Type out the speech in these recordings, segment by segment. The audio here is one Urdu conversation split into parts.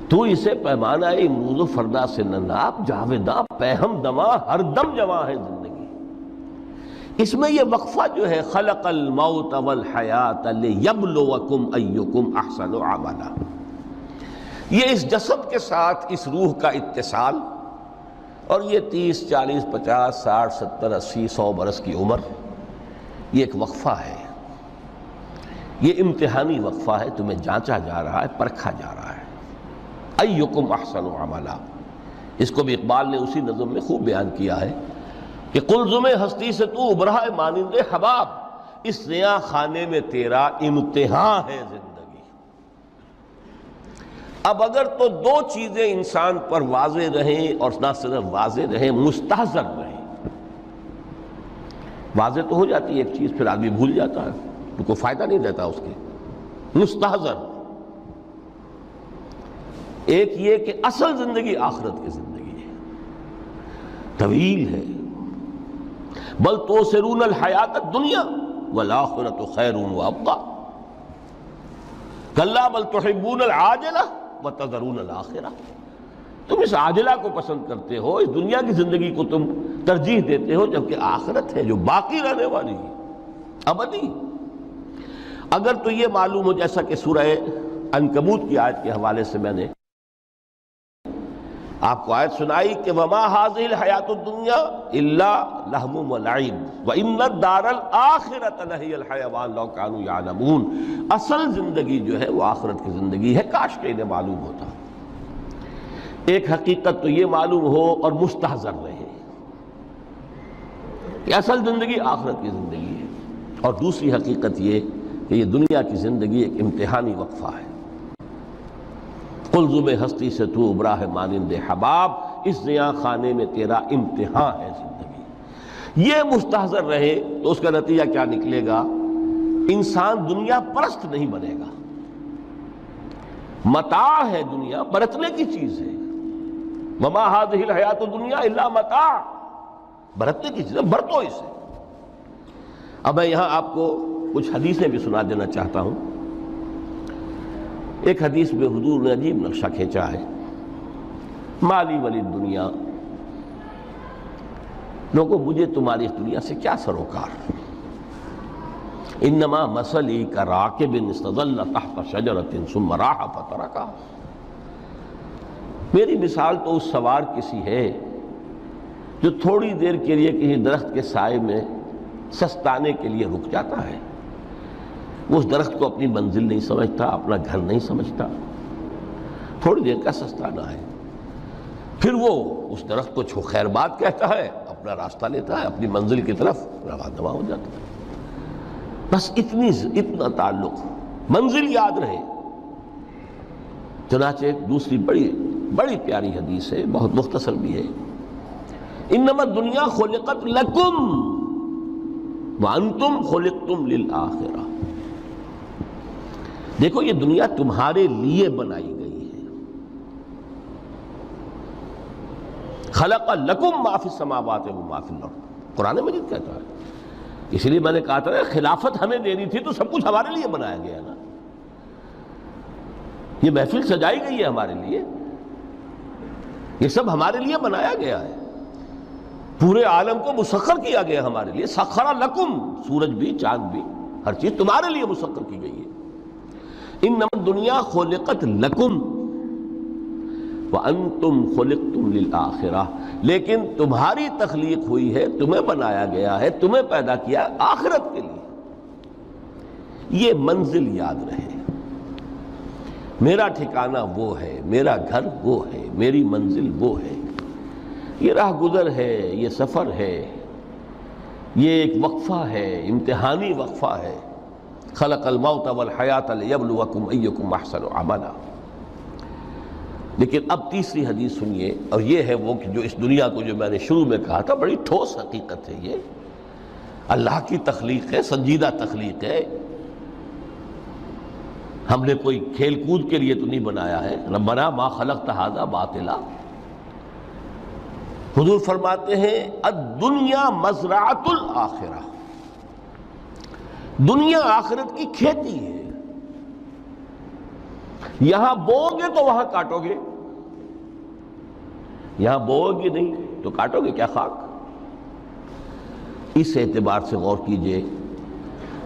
تو اسے پیمانہ امروز و فردا سے نہ ناپ، جاویداں پیہم دماں ہر دم جواں ہے زندگی۔ اس میں یہ وقفہ جو ہے خلق الموت والحیات لیبلوکم ایکم احسن عملا، یہ اس جسد کے ساتھ اس روح کا اتصال، اور یہ 30 40 50 60 70 80 100 برس کی عمر، یہ ایک وقفہ ہے، یہ امتحانی وقفہ ہے، تمہیں جانچا جا رہا ہے، پرکھا جا رہا ہے۔ ایکم احسن عملا، اس کو بھی اقبال نے اسی نظم میں خوب بیان کیا ہے کہ قلزم ہستی سے تو ابھرا ہے مانند حباب، اس نیا خانے میں تیرا امتحان ہے زندگی۔ اب اگر تو دو چیزیں انسان پر واضح رہیں، اور نہ صرف واضح رہیں، مستحضر رہیں۔ واضح تو ہو جاتی ہے ایک چیز، پھر آدمی بھول جاتا ہے، تو کوئی فائدہ نہیں دیتا اس کے۔ مستحضر ایک یہ کہ اصل زندگی آخرت کی زندگی ہے، طویل ہے۔ بل توسرون الحیات الدنیا والآخرۃ خیر وابقیٰ، کلا بل تحبون العاجلہ وتذرون الآخرہ، تم اس عاجلہ کو پسند کرتے ہو، اس دنیا کی زندگی کو تم ترجیح دیتے ہو، جبکہ آخرت ہے جو باقی رہنے والی ہے، ابدی۔ اگر تو یہ معلوم ہو، جیسا کہ سورہ عنکبوت کی آیت کے حوالے سے میں نے آپ کو آیت سنائی کہ وما هذه الحیات الدنیا الا لہو ولعب وان الدار الاخرۃ لہی الحیوان لو کانوا یعلمون، اصل زندگی جو ہے وہ آخرت کی زندگی ہے، کاش کہ انہیں معلوم ہوتا۔ ایک حقیقت تو یہ معلوم ہو اور مستحضر رہے کہ اصل زندگی آخرت کی زندگی ہے، اور دوسری حقیقت یہ کہ یہ دنیا کی زندگی ایک امتحانی وقفہ ہے۔ قلزم ہستی سے تو ابھرا ہے مانند حباب، اس نیا خانے میں تیرا امتحان ہے زندگی۔ یہ مستحضر رہے تو اس کا نتیجہ کیا نکلے گا؟ انسان دنیا پرست نہیں بنے گا۔ متاع ہے دنیا، برتنے کی چیز ہے۔ وما هذه الحیات الدنیا الا متاع، برتنے کی چیز ہے، برتو اسے۔ اب میں یہاں آپ کو کچھ حدیثیں بھی سنا دینا چاہتا ہوں۔ ایک حدیث میں حضور نے عجیب نقشہ کھینچا ہے، مالی ولی دنیا، لوگوں مجھے تمہاری اس دنیا سے کیا سروکار، انما مثلی کراکب استظل تحت شجرۃ ثم راح فترکھا، میری مثال تو اس سوار کسی ہے جو تھوڑی دیر کے لیے کسی درخت کے سائے میں سستانے کے لیے رک جاتا ہے، وہ اس درخت کو اپنی منزل نہیں سمجھتا، اپنا گھر نہیں سمجھتا، تھوڑی دیر کا سستانا ہے، پھر وہ اس درخت کو خیر بات کہتا ہے، اپنا راستہ لیتا ہے، اپنی منزل کی طرف رواں ہو جاتا ہے۔ بس اتنا تعلق، منزل یاد رہے۔ چنانچہ ایک دوسری بڑی پیاری حدیث ہے، بہت مختصر بھی ہے، انما الدنیا خلقت لکم وانتم خلقتم للآخرہ، دیکھو یہ دنیا تمہارے لیے بنائی گئی ہے۔ خلق لکم ما فی السماوات و ما فی الارض، قرآن مجید کہتا ہے۔ اس لیے میں نے کہا تھا خلافت ہمیں دینی تھی تو سب کچھ ہمارے لیے بنایا گیا نا، یہ محفل سجائی گئی ہے ہمارے لیے، یہ سب ہمارے لیے بنایا گیا ہے، پورے عالم کو مسخر کیا گیا ہمارے لیے۔ سخر لکم، سورج بھی چاند بھی ہر چیز تمہارے لیے مسخر کی گئی ہے۔ انما الدنیا خلقت لکم وانتم خلقتم للآخرہ، لیکن تمہاری تخلیق ہوئی ہے، تمہیں بنایا گیا ہے، تمہیں پیدا کیا آخرت کے لیے۔ یہ منزل یاد رہے، میرا ٹھکانہ وہ ہے، میرا گھر وہ ہے، میری منزل وہ ہے، یہ راہ گزر ہے، یہ سفر ہے، یہ ایک وقفہ ہے، امتحانی وقفہ ہے۔ خلق الموت والحیات لیبلوکم ایکم احسن عملا۔ لیکن اب تیسری حدیث سنیے، اور یہ ہے وہ کہ جو اس دنیا کو، جو میں نے شروع میں کہا تھا، بڑی ٹھوس حقیقت ہے، یہ اللہ کی تخلیق ہے، سنجیدہ تخلیق ہے، ہم نے کوئی کھیل کود کے لیے تو نہیں بنایا ہے۔ ربنا ما خلقت ھذا باطلا، حضور فرماتے ہیں الدنیا مزرعۃ الآخرہ، دنیا آخرت کی کھیتی ہے۔ یہاں بو گے تو وہاں کاٹو گے، یہاں بو گے نہیں تو کاٹو گے کیا خاک؟ اس اعتبار سے غور کیجئے،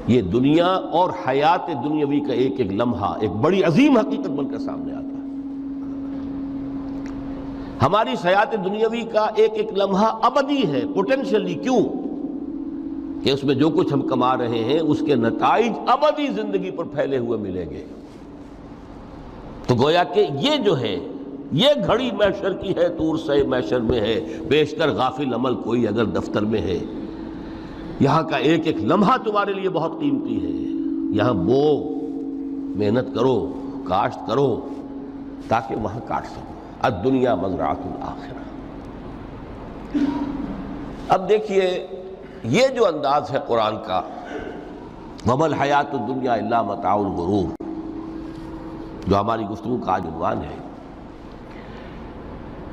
یہ دنیا اور حیات دنیاوی کا ایک ایک لمحہ ایک بڑی عظیم حقیقت بن کر سامنے آتا ہے۔ ہماری حیات دنیاوی کا ایک ایک لمحہ ابدی ہے پوٹینشلی، کیوں کہ اس میں جو کچھ ہم کما رہے ہیں اس کے نتائج ابدی زندگی پر پھیلے ہوئے ملیں گے۔ تو گویا کہ یہ جو ہے یہ گھڑی محشر کی ہے، طور سے محشر میں ہے، بیشتر غافل عمل کوئی اگر دفتر میں ہے، یہاں کا ایک ایک لمحہ تمہارے لیے بہت قیمتی ہے۔ یہاں بو، محنت کرو، کاشت کرو تاکہ وہاں کاٹ سکو۔ الدنیا مزرعۃ الآخرہ۔ اب دیکھیے یہ جو انداز ہے قرآن کا، وَمَا الْحَيَاةُ الدُّنْيَا إِلَّا مَتَاعُ الْغُرُورِ، جو ہماری گفتگو کا آج عنوان ہے،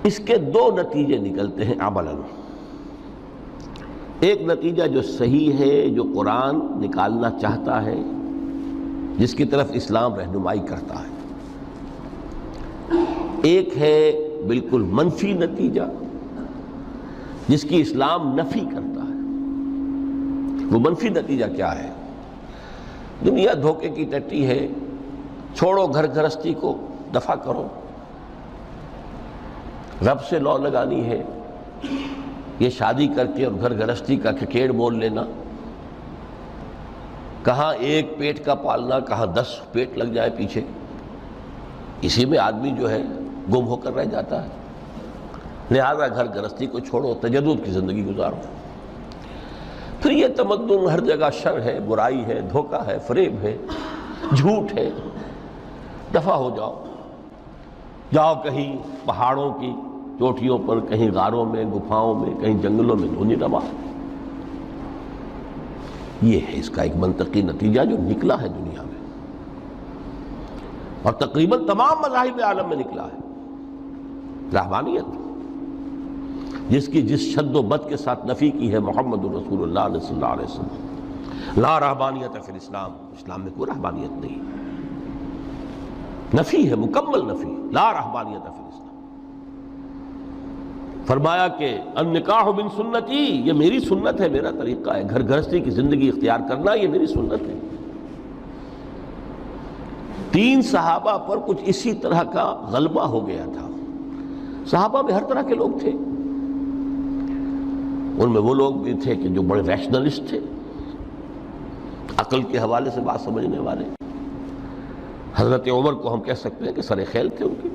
اس کے دو نتیجے نکلتے ہیں عملاً۔ ایک نتیجہ جو صحیح ہے، جو قرآن نکالنا چاہتا ہے، جس کی طرف اسلام رہنمائی کرتا ہے۔ ایک ہے بالکل منفی نتیجہ جس کی اسلام نفی کرتا ہے۔ وہ منفی نتیجہ کیا ہے؟ دنیا دھوکے کی ٹٹی ہے، چھوڑو گھر گھرستی کو، دفع کرو، رب سے لو لگانی ہے۔ یہ شادی کر کے اور گھر گھرستی کا کھکیڑ مول لینا، کہاں ایک پیٹ کا پالنا، کہاں 10 پیٹ لگ جائے پیچھے، اسی میں آدمی جو ہے گم ہو کر رہ جاتا ہے۔ لہذا گھر گھرستی کو چھوڑو، تجدد کی زندگی گزارو۔ پھر یہ تمدن ہر جگہ شر ہے، برائی ہے، دھوکہ ہے، فریب ہے، جھوٹ ہے، دفع ہو جاؤ، جاؤ کہیں پہاڑوں کی چوٹیوں پر، کہیں غاروں میں، گپھاؤں میں، کہیں جنگلوں میں دھونی روا۔ یہ ہے اس کا ایک منطقی نتیجہ جو نکلا ہے دنیا میں، اور تقریباً تمام مذاہب عالم میں نکلا ہے۔ رہبانیت جس کی جس شد و بد کے ساتھ نفی کی ہے محمد رسول اللہ صلی اللہ علیہ وسلم، لا رہبانیت فی الاسلام، اسلام میں کوئی رہبانیت نہیں، نفی ہے، مکمل نفی، لا رہبانیت فی الاسلام۔ فرمایا کہ النکاح من سنتی، یہ میری سنت ہے، میرا طریقہ ہے، گھر گھرستی کی زندگی اختیار کرنا یہ میری سنت ہے۔ 3 صحابہ پر کچھ اسی طرح کا غلبہ ہو گیا تھا۔ صحابہ میں ہر طرح کے لوگ تھے، ان میں وہ لوگ بھی تھے کہ جو بڑے ریشنلسٹ تھے، عقل کے حوالے سے بات سمجھنے والے۔ حضرت عمر کو ہم کہہ سکتے ہیں کہ سر خیل تھے ان کی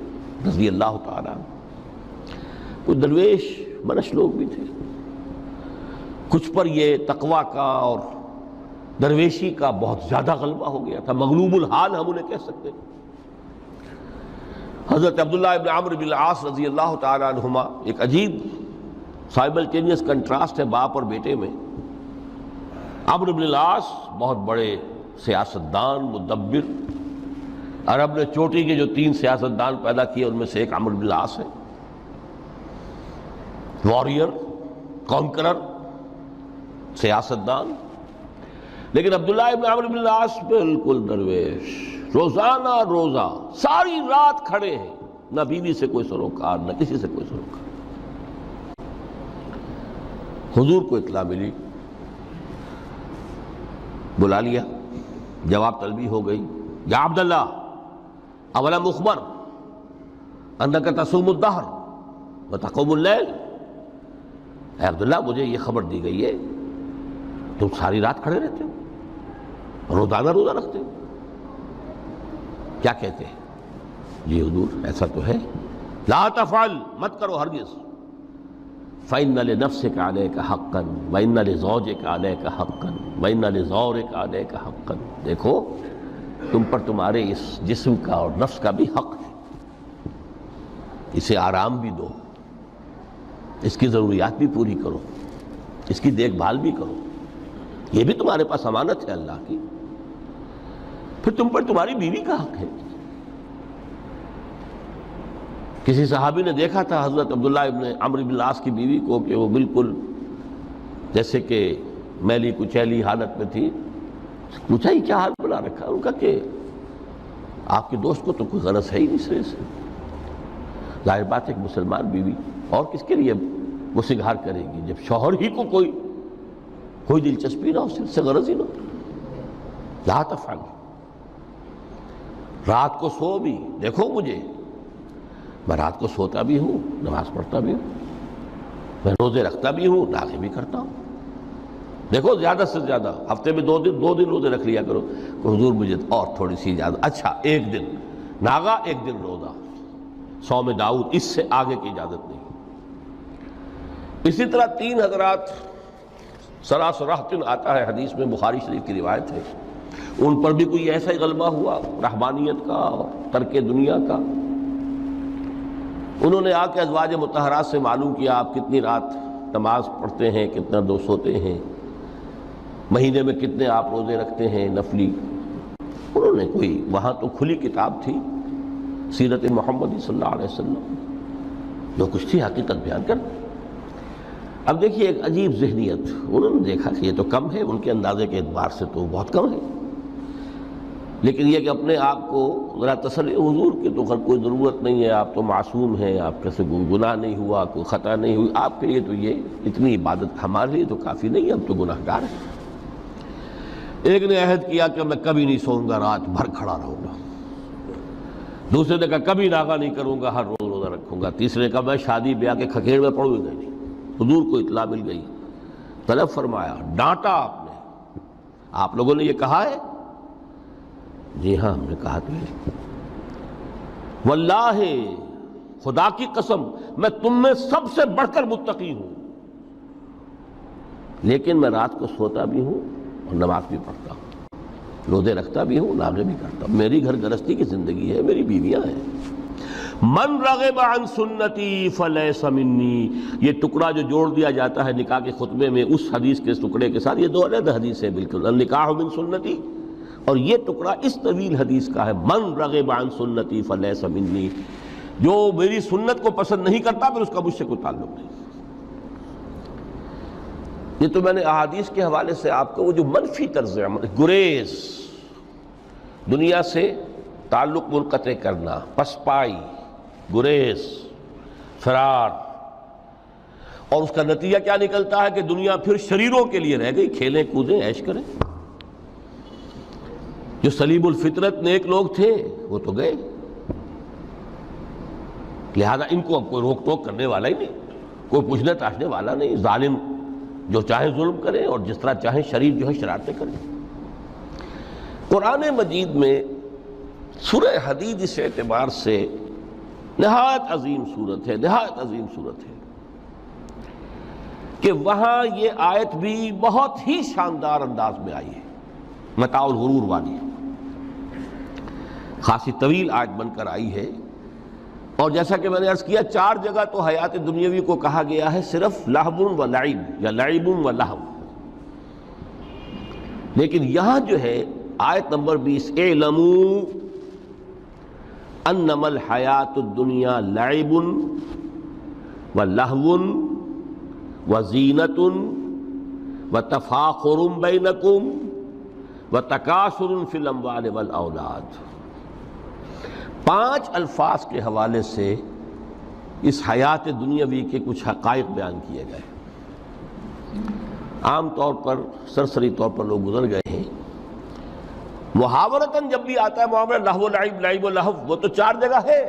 رضی اللہ تعالیٰ۔ کچھ درویش منش لوگ بھی تھے، کچھ پر یہ تقویٰ کا اور درویشی کا بہت زیادہ غلبہ ہو گیا تھا، مغلوب الحال ہم انہیں کہہ سکتے ہیں۔ حضرت عبداللہ ابن عمرو بن العاص رضی اللہ تعالیٰ عنہما، ایک عجیب سائملٹینیس کنٹراسٹ ہے باپ اور بیٹے میں۔ عمرو بن العاص بہت بڑے سیاستدان، مدبر، عرب نے چوٹی کے جو 3 سیاستدان پیدا کیے ان میں سے ایک عمرو بن العاص ہے، واریر، کانکرر، سیاستدان۔ لیکن عبداللہ ابن عمرو بن العاص بالکل درویش، روزانہ روزہ ساری رات کھڑے ہیں، نہ بیوی سے کوئی سروکار، نہ کسی سے کوئی سروکار۔ حضور کو اطلاع ملی، بلا لیا، جواب طلبی ہو گئی، یا عبداللہ اولم اخبر انک تصوم الدہر وتقوم اللیل، اے عبداللہ مجھے یہ خبر دی گئی ہے تم ساری رات کھڑے رہتے ہو، روزانہ روزہ رکھتے ہو، کیا کہتے ہیں؟ جی حضور ایسا تو ہے۔ لا تفعل، مت کرو ہرگز۔ فإن لنفسك عليك حقا وإن لزوجك عليك حقا وإن لزورك عليك حقا، دیکھو تم پر تمہارے اس جسم کا اور نفس کا بھی حق ہے، اسے آرام بھی دو، اس کی ضروریات بھی پوری کرو، اس کی دیکھ بھال بھی کرو، یہ بھی تمہارے پاس امانت ہے اللہ کی۔ پھر تم پر تمہاری بیوی کا حق ہے۔ کسی صحابی نے دیکھا تھا حضرت عبداللہ ابن عمرو بن العاص کی بیوی کو کہ وہ بالکل جیسے کہ میلی کچیلی حالت میں تھی، پوچھا ہی کیا حال بنا رکھا؟ ان کا کہ آپ کے دوست کو تو کوئی غرض ہے ہی نہیں سرے سے. ظاہر بات ہے کہ مسلمان بیوی اور کس کے لیے وہ سنگھار کرے گی جب شوہر ہی کو کوئی دلچسپی نہ ہو، اس سے غرض ہی نہ ہو. لا تفعل. رات کو سو بھی دیکھو مجھے، میں رات کو سوتا بھی ہوں، نماز پڑھتا بھی ہوں، میں روزے رکھتا بھی ہوں، ناغے بھی کرتا ہوں. دیکھو زیادہ سے زیادہ ہفتے میں دو دن روزے رکھ لیا کرو کہ حضور مجھے اور تھوڑی سی اجازت. اچھا ایک دن ناغا، ایک دن روزہ، صوم داؤد، اس سے آگے کی اجازت نہیں. اسی طرح 3 حضرات سراسراہتن آتا ہے حدیث میں، بخاری شریف کی روایت ہے، ان پر بھی کوئی ایسا ہی غلبہ ہوا رہبانیت کا اور ترک دنیا کا. انہوں نے آ کے ازواج مطہرات سے معلوم کیا آپ کتنی رات نماز پڑھتے ہیں، کتنا دو سوتے ہیں، مہینے میں کتنے آپ روزے رکھتے ہیں نفلی. انہوں نے کوئی وہاں تو کھلی کتاب تھی سیرت محمدی صلی اللہ علیہ وسلم، جو کچھ تھی حقیقت بیان کر. اب دیکھیے ایک عجیب ذہنیت، انہوں نے دیکھا کہ یہ تو کم ہے، ان کے اندازے کے اعتبار سے تو بہت کم ہے، لیکن یہ کہ اپنے آپ کو ذرا تسلی، حضور کی تو کوئی ضرورت نہیں ہے، آپ تو معصوم ہیں، آپ کے سے کوئی گناہ نہیں ہوا، کوئی خطا نہیں ہوئی، آپ کے لیے تو یہ اتنی عبادت ہمارے لیے تو کافی نہیں ہے، ہم تو گناہ گار ہیں. ایک نے عہد کیا کہ میں کبھی نہیں سوؤں گا، رات بھر کھڑا رہوں گا. دوسرے نے کہا کبھی ناغا نہیں کروں گا، ہر روز روزہ رکھوں گا. تیسرے نے کہا میں شادی بیاہ کے کھکیڑ میں پڑوں گا نہیں. حضور کو اطلاع مل گئی، طلب فرمایا، ڈانٹا آپ نے، آپ لوگوں نے یہ کہا ہے؟ جی ہاں ہم نے کہا تو ہے. واللہ، خدا کی قسم، میں تم میں سب سے بڑھ کر متقی ہوں، لیکن میں رات کو سوتا بھی ہوں اور نماز بھی پڑھتا ہوں، روزے رکھتا بھی ہوں، ناغے بھی کرتا ہوں. میری گھر گرستی کی زندگی ہے، میری بیویاں ہیں. من رغب عن سنتی فلیس منی، یہ ٹکڑا جو جوڑ دیا جاتا ہے نکاح کے خطبے میں اس حدیث کے ٹکڑے کے ساتھ، یہ 2 علیحدہ حدیث ہے بالکل. النکاح من سنتی، اور یہ ٹکڑا اس طویل حدیث کا ہے، من رغب عن سنتی فلیس منی، جو میری سنت کو پسند نہیں کرتا پھر اس کا مجھ سے کوئی تعلق نہیں. یہ تو میں نے احادیث کے حوالے سے آپ کو وہ جو منفی طرز عمل، گریز، دنیا سے تعلق منقطع کرنا، پسپائی، گریز، فرار، اور اس کا نتیجہ کیا نکلتا ہے کہ دنیا پھر شریروں کے لیے رہ گئی، کھیلیں کودیں عیش کریں. جو سلیم الفطرت نیک لوگ تھے وہ تو گئے، لہذا ان کو اب کوئی روک ٹوک کرنے والا ہی نہیں، کوئی پوچھنے تاشنے والا نہیں. ظالم جو چاہے ظلم کریں اور جس طرح چاہیں شریر جو ہے شرارتیں کریں. قرآن مجید میں سورہ حدید اس اعتبار سے نہایت عظیم صورت ہے، نہایت عظیم صورت ہے کہ وہاں یہ آیت بھی بہت ہی شاندار انداز میں آئی ہے، متاع الغرور والی، خاصی طویل آیت بن کر آئی ہے. اور جیسا کہ میں نے عرض کیا 4 جگہ تو حیات دنیاوی کو کہا گیا ہے صرف لہو و لعب یا لعب و لہو، لیکن یہاں جو ہے آیت نمبر 20، اعلموا انما الحیات الدنیا لعب و لہو و زینت و تفاخر بینکم و تکاثر فی الاموال والاولاد. 5 الفاظ کے حوالے سے اس حیات دنیاوی کے کچھ حقائق بیان کیے گئے. عام طور پر سرسری طور پر لوگ گزر گئے ہیں. محاورتاً جب بھی آتا ہے معاملہ لہو و لعب، لعب و لہو، وہ تو 4 جگہ ہے،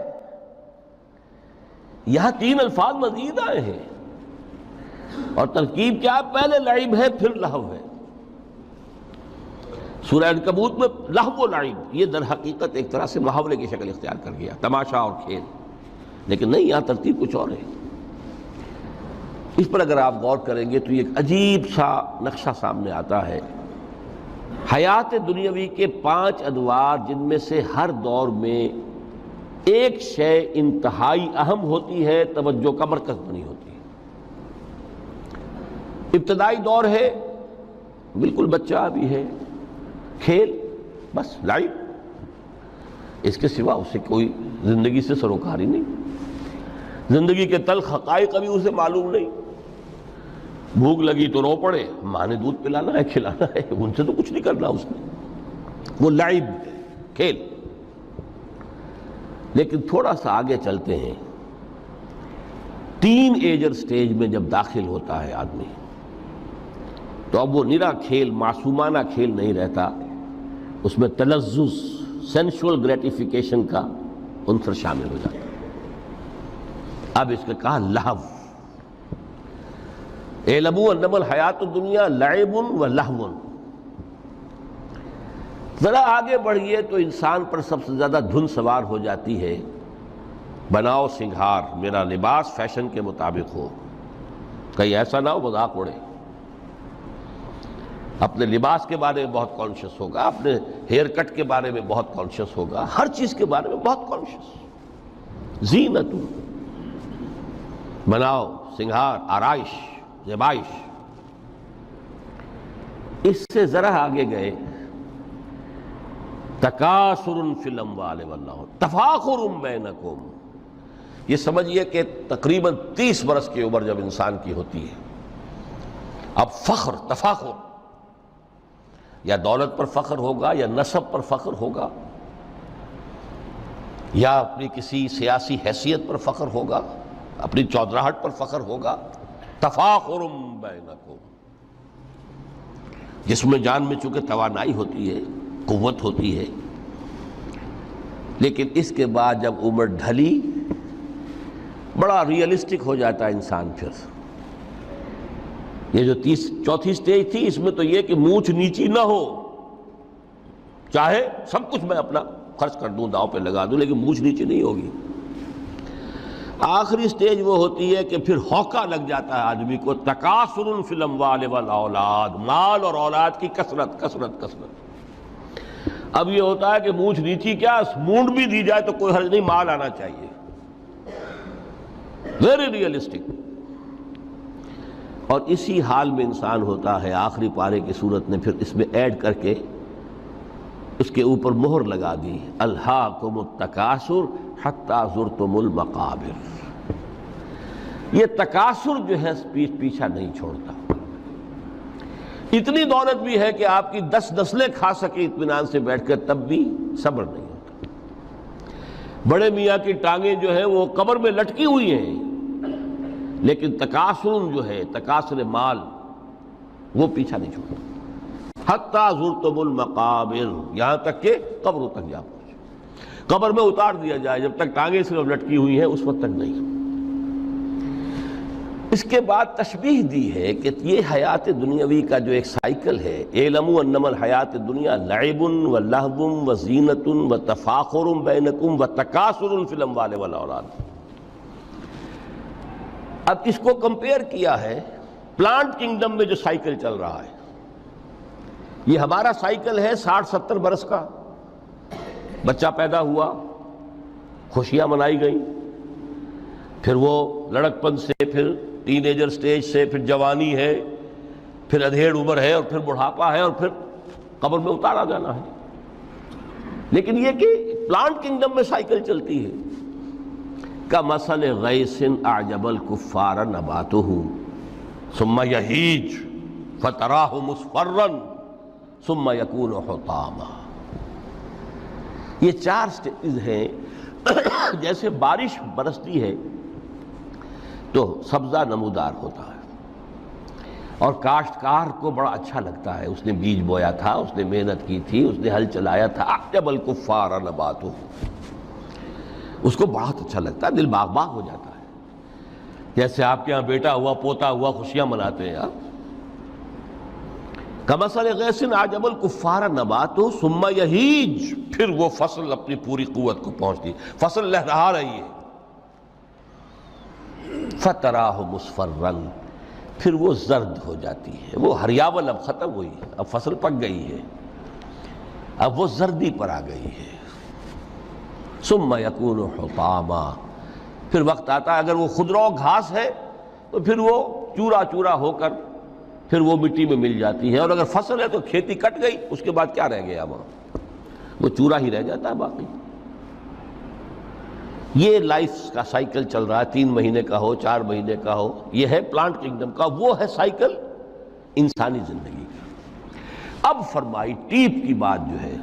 یہاں 3 الفاظ مزید آئے ہیں. اور ترکیب کیا ہے؟ پہلے لعب ہے پھر لہو ہے. سورہ عنکبوت میں لہو و لعب یہ در حقیقت ایک طرح سے محاورے کی شکل اختیار کر گیا، تماشا اور کھیل، لیکن نہیں، یہاں ترتیب کچھ اور ہے. اس پر اگر آپ غور کریں گے تو یہ ایک عجیب سا نقشہ سامنے آتا ہے. حیات دنیاوی کے 5 ادوار، جن میں سے ہر دور میں ایک شے انتہائی اہم ہوتی ہے، توجہ کا مرکز بنی ہوتی ہے. ابتدائی دور ہے، بالکل بچہ بھی ہے، کھیل، بس لعب، اس کے سوا اسے کوئی زندگی سے سروکار ہی نہیں. زندگی کے تلخ حقائق ابھی اسے معلوم نہیں. بھوک لگی تو رو پڑے، ماں نے دودھ پلانا ہے، کھلانا ہے، ان سے تو کچھ نہیں کرنا اس نے. وہ لعب، کھیل. لیکن تھوڑا سا آگے چلتے ہیں، ٹین ایجر سٹیج میں جب داخل ہوتا ہے آدمی تو اب وہ نرا کھیل، معصومانہ کھیل نہیں رہتا، اس میں تلذذ، سینشول گریٹیفیکیشن کا عنصر شامل ہو جاتا ہے۔ اب اس نے کہا لہو، اعلموا انما الحیات الدنیا لعب و لہو۔ ذرا آگے بڑھیے تو انسان پر سب سے زیادہ دھن سوار ہو جاتی ہے، بناؤ سنگھار، میرا لباس فیشن کے مطابق ہو، کہیں ایسا نہ ہو مذاق اڑے۔ اپنے لباس کے بارے میں بہت کانشیس ہوگا، اپنے ہیئر کٹ کے بارے میں بہت کانشیس ہوگا، ہر چیز کے بارے میں بہت کانشیس۔ زینت، بناؤ سنگھار، آرائش، زیبائش۔ اس سے ذرا آگے گئے، تکاثر فی الاموال والانفس، تفاخر بینکم۔ یہ سمجھیے کہ تقریباً 30 برس کی عمر جب انسان کی ہوتی ہے، اب فخر، تفاخر، یا دولت پر فخر ہوگا، یا نسب پر فخر ہوگا، یا اپنی کسی سیاسی حیثیت پر فخر ہوگا، اپنی چودراہٹ پر فخر ہوگا۔ تفاخر بینکم، جس میں جان میں چونکہ توانائی ہوتی ہے، قوت ہوتی ہے، لیکن اس کے بعد جب عمر ڈھلی بڑا ریئلسٹک ہو جاتا ہے انسان۔ پھر یہ جو چوتھی سٹیج تھی، اس میں تو یہ کہ مونچھ نیچی نہ ہو، چاہے سب کچھ میں اپنا خرچ کر دوں، داؤ پہ لگا دوں، لیکن مونچھ نیچی نہیں ہوگی۔ آخری سٹیج وہ ہوتی ہے کہ پھر ہوکا لگ جاتا ہے آدمی کو، تکاثر فی الاموال والاولاد، مال اور اولاد کی کثرت کثرت کثرت۔ اب یہ ہوتا ہے کہ مونچھ نیچی کیا، مونڈ بھی دی جائے تو کوئی حرج نہیں، مال آنا چاہیے، ویری ریئلسٹک۔ اور اسی حال میں انسان ہوتا ہے۔ آخری پارے کی صورت نے پھر اس میں ایڈ کر کے اس کے اوپر مہر لگا دی، الہاکم التکاثر حتی زرتم المقابر۔ یہ تکاثر جو ہے پیچھا نہیں چھوڑتا۔ اتنی دولت بھی ہے کہ آپ کی 10 نسلیں کھا سکے اطمینان سے بیٹھ کر، تب بھی صبر نہیں ہوتا۔ بڑے میاں کی ٹانگیں جو ہیں وہ قبر میں لٹکی ہوئی ہیں، لیکن تکاثر جو ہے، تکاثر مال، وہ پیچھا نہیں چھوڑتا۔ حتی زرتم المقابر، یہاں تک کہ قبروں تک جا پہنچے، قبر میں اتار دیا جائے، جب تک ٹانگیں صرف لٹکی ہوئی ہیں اس وقت تک نہیں۔ اس کے بعد تشبیہ دی ہے کہ یہ حیات دنیاوی کا جو ایک سائیکل ہے، اعلموا انما الحیات الدنیا لعب و لہو و زینت و تفاخر بینکم و تکاثر فی الاموال والاولاد۔ اب اس کو کمپیئر کیا ہے پلانٹ کنگڈم میں جو سائیکل چل رہا ہے۔ یہ ہمارا سائیکل ہے 60-70 برس کا، بچہ پیدا ہوا، خوشیاں منائی گئیں، پھر وہ لڑکپن سے، پھر ٹین ایجر سٹیج سے، پھر جوانی ہے، پھر ادھیڑ عمر ہے، اور پھر بڑھاپا ہے، اور پھر قبر میں اتارا جانا ہے۔ لیکن یہ کہ پلانٹ کنگڈم میں سائیکل چلتی ہے، کمثل غیث اعجب الکفار نباتہ ثم یہیج فتراہ مصفرا ثم یکون حطاما۔ یہ 4 سٹیج ہیں۔ جیسے بارش برستی ہے تو سبزہ نمودار ہوتا ہے، اور کاشتکار کو بڑا اچھا لگتا ہے، اس نے بیج بویا تھا، اس نے محنت کی تھی، اس نے ہل چلایا تھا، اعجب الکفار نباتہ، اس کو بہت اچھا لگتا ہے، دل باغ باغ ہو جاتا ہے۔ جیسے آپ کے ہاں بیٹا ہوا، پوتا ہوا، خوشیاں مناتے ہیں آپ۔ کمثل غیث اعجب الکفار نباتہ ثم یہیج، پھر وہ فصل اپنی پوری قوت کو پہنچتی، فصل لہرا رہی ہے، فتراہ مصفرا، پھر وہ زرد ہو جاتی ہے، وہ ہریاول اب ختم ہوئی، اب فصل پک گئی ہے، اب وہ زردی پر آ گئی ہے۔ ثم یکون حطاما، پھر وقت آتا ہے اگر وہ خضرو گھاس ہے تو پھر وہ چورا چورا ہو کر پھر وہ مٹی میں مل جاتی ہے، اور اگر فصل ہے تو کھیتی کٹ گئی، اس کے بعد کیا رہ گیا وہاں، وہ چورا ہی رہ جاتا ہے باقی۔ یہ لائف کا سائیکل چل رہا ہے، 3 مہینے کا ہو، 4 مہینے کا ہو، یہ ہے پلانٹ کنگڈم کا، وہ ہے سائیکل انسانی زندگی کا۔ اب فرمائی ٹیپ کی بات جو ہے،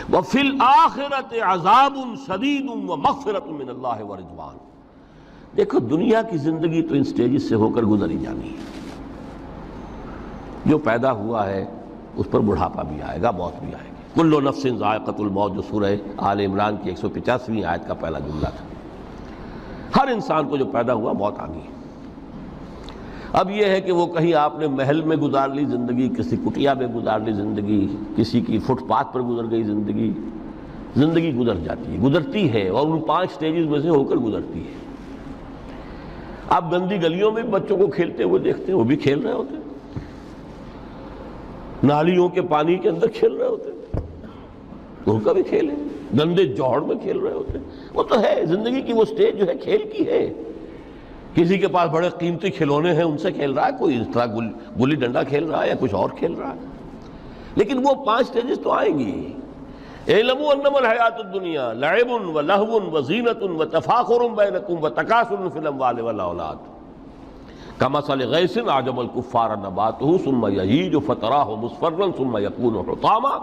وَفِي الْآخِرَةِ عَذَابٌ شَدِيدٌ وَمَغْفِرَةٌ مِّنَ اللَّهِ وَرِضْوَانٌ۔ دیکھو دنیا کی زندگی تو ان سٹیجز سے ہو کر گزری جانی ہے۔ جو پیدا ہوا ہے اس پر بڑھاپا بھی آئے گا، موت بھی آئے گی۔ کل نفس ذائقۃ الموت، جو سورہ آل عمران کی 185ویں آیت کا پہلا جملہ تھا۔ ہر انسان کو جو پیدا ہوا موت آ گئی۔ اب یہ ہے کہ وہ کہیں آپ نے محل میں گزار لی زندگی، کسی کٹیا میں گزار لی زندگی، کسی کی فٹ پاتھ پر گزر گئی زندگی۔ زندگی گزر جاتی ہے، گزرتی ہے، اور ان 5 سٹیجز میں سے ہو کر گزرتی ہے۔ آپ گندی گلیوں میں بچوں کو کھیلتے ہوئے دیکھتے ہیں، وہ بھی کھیل رہے ہوتے ہیں، نالیوں کے پانی کے اندر کھیل رہے ہوتے ہیں، ان کا بھی کھیل ہے، گندے جوہڑ میں کھیل رہے ہوتے ہیں۔ وہ تو ہے زندگی کی وہ سٹیج جو ہے کھیل کی ہے۔ کسی کے پاس بڑے قیمتی کھلونے ہیں، ان سے کھیل رہا ہے، کوئی اس طرح گلی ڈنڈا کھیل رہا ہے یا کچھ اور کھیل رہا ہے، لیکن وہ 5 سٹیجز تو آئیں گی۔ اعلموا انما الحیات الدنیا لعب ولہو وزینۃ وتفاخر بینکم وتکاثر فی الاموال والاولاد کمثل غیث اعجب الکفار نباتہ ثم یہیج فتراہ مصفرا ثم یکون حطاما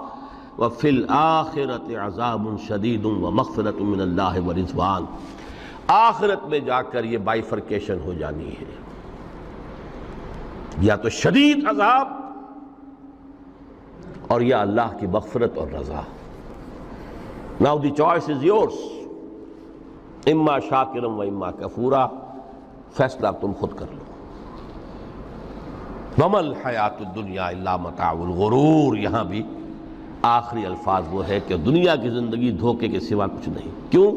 وفی الآخرۃ عذاب شدید ومغفرۃ من اللہ ورضوان۔ آخرت میں جا کر یہ بائیفرکیشن ہو جانی ہے، یا تو شدید عذاب اور یا اللہ کی مغفرت اور رضا۔ Now the choice is yours، اما شاکرا و اما کفورا، فیصلہ تم خود کر لو۔ وما الحیات الدنیا الا متاع الغرور، یہاں بھی آخری الفاظ وہ ہے کہ دنیا کی زندگی دھوکے کے سوا کچھ نہیں۔ کیوں؟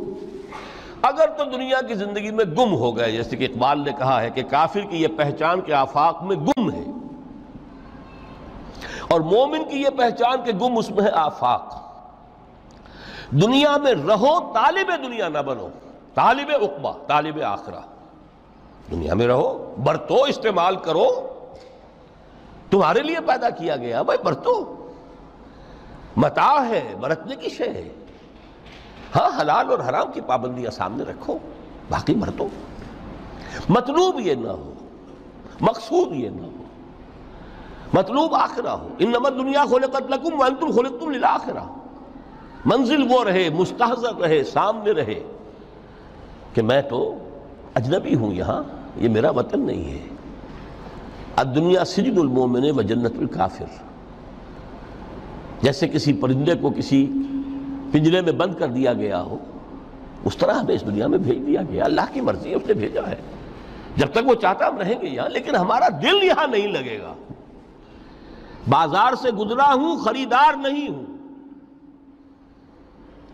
اگر تو دنیا کی زندگی میں گم ہو گئے، جیسے کہ اقبال نے کہا ہے کہ کافر کی یہ پہچان کے آفاق میں گم ہے، اور مومن کی یہ پہچان کہ گم اس میں ہے آفاق۔ دنیا میں رہو، طالب دنیا نہ بنو، طالب عقبہ، طالب آخرہ۔ دنیا میں رہو، برتو، استعمال کرو، تمہارے لیے پیدا کیا گیا، بھائی برتو، متاع ہے، برتنے کی شے ہے۔ ہاں حلال اور حرام کی پابندیاں سامنے رکھو، باقی برتو۔ مطلوب یہ نہ ہو، مقصود یہ نہ ہو، مطلوب آخرہ ہو۔ انما الدنیا خلقت لکم وانتم خلقتم للآخرہ۔ منزل وہ رہے، مستحضر رہے، سامنے رہے کہ میں تو اجنبی ہوں، یہاں یہ میرا وطن نہیں ہے۔ الدنیا سجن المومن و جنت الکافر۔ جیسے کسی پرندے کو کسی پنجرے میں بند کر دیا گیا ہو، اس طرح ہمیں اس دنیا میں بھیج دیا گیا، اللہ کی مرضی ہے، اس نے بھیجا ہے۔ جب تک وہ چاہتا ہم رہیں گے یہاں، لیکن ہمارا دل یہاں نہیں لگے گا۔ بازار سے گزرا ہوں، خریدار نہیں ہوں،